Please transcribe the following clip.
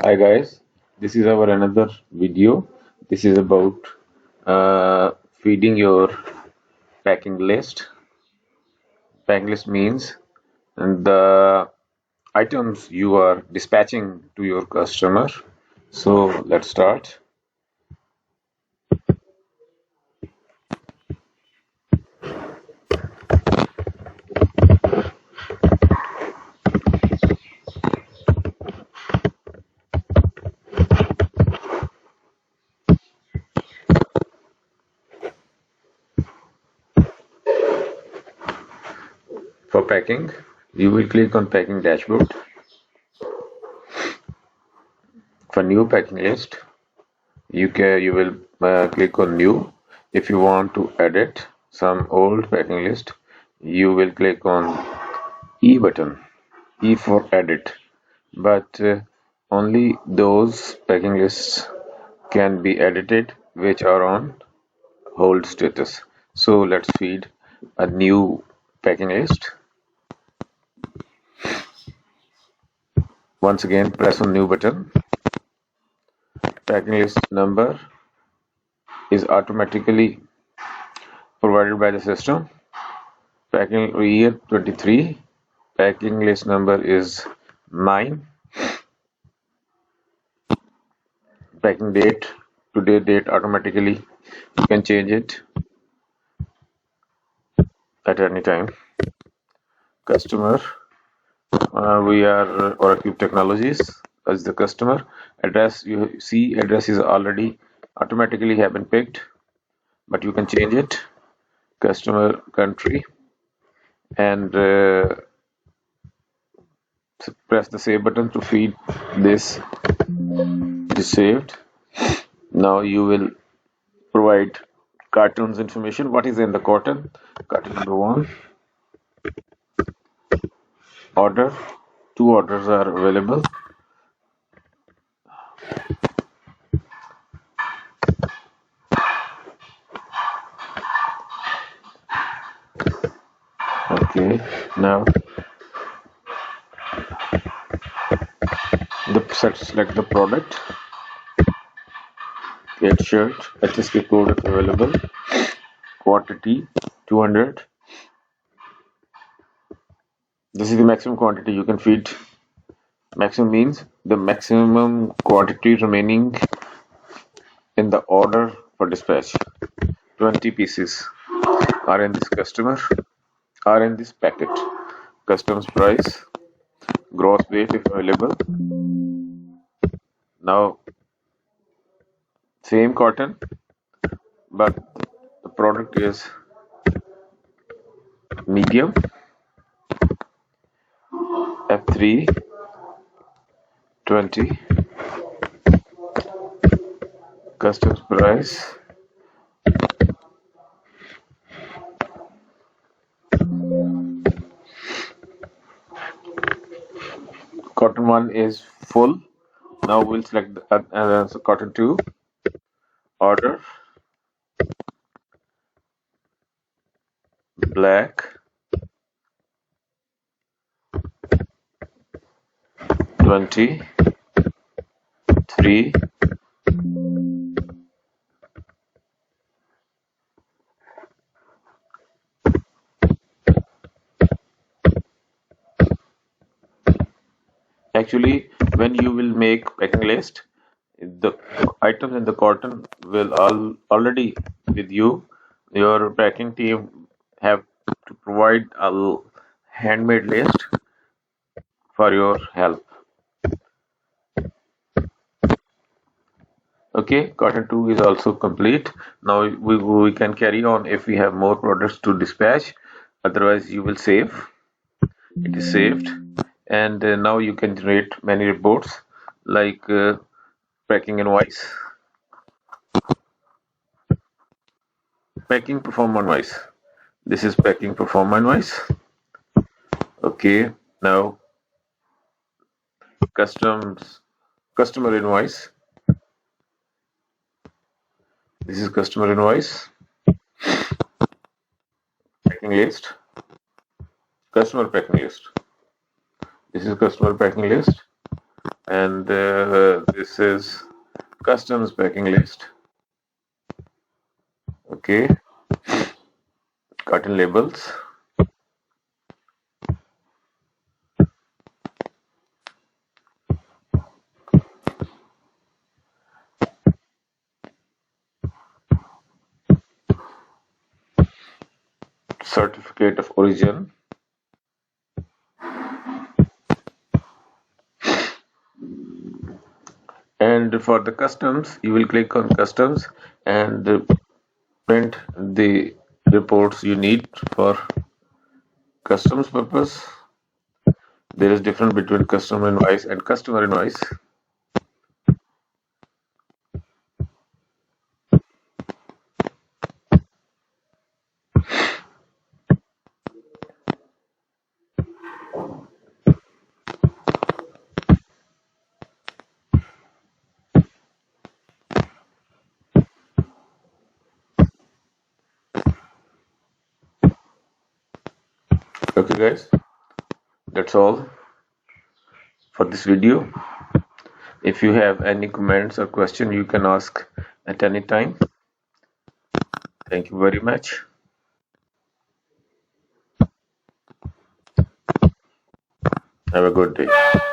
Hi guys, this is our another video. This is about feeding your packing list. Packing list means the items you are dispatching to your customer. So let's start. For packing, you will click on packing dashboard. For new packing list, you will click on new. If you want to edit some old packing list, you will click on E button. E for edit, but only those packing lists can be edited which are on hold status. So let's feed a new packing list. Once again, press on new button. Packing list number is automatically provided by the system. Packing year 23. Packing list number is 9. Packing date, today date automatically. You can change it at any time. Customer, we are Oracube Technologies as the customer. Address, you see address is already automatically have been picked, but you can change it. Customer country, and press the save button to feed this. It is saved. Now you will provide cartons information. What is in the carton? Carton number 1. Order. 2 orders are available. Okay. Now select the product. Get shirt. HSK code if available. Quantity 200. This is the maximum quantity you can feed. Maximum means the maximum quantity remaining in the order for dispatch. 20 pieces are in this packet. Customs price, gross weight if available. Now same cotton, but the product is medium. F3 20. Customs price cotton 1 is full. Now we'll select the cotton 2. Order black 23. Actually, when you will make packing list, the items in the carton will already with you. Your packing team have to provide a handmade list for your help. Okay, carton 2 is also complete. Now we can carry on if we have more products to dispatch. Otherwise, you will save. It is saved, and now you can generate many reports like packing invoice, packing perform invoice. This is packing perform invoice. Okay, now customer invoice. This is customer invoice. Packing list. Customer packing list. This is customer packing list, and this is customs packing list. Okay, carton labels. Certificate of origin. And for the customs, you will click on customs and print the reports you need for customs purpose. There is difference between customer invoice and customer invoice. Okay, guys, that's all for this video. If you have any comments or question, you can ask at any time. Thank you very much. Have a good day.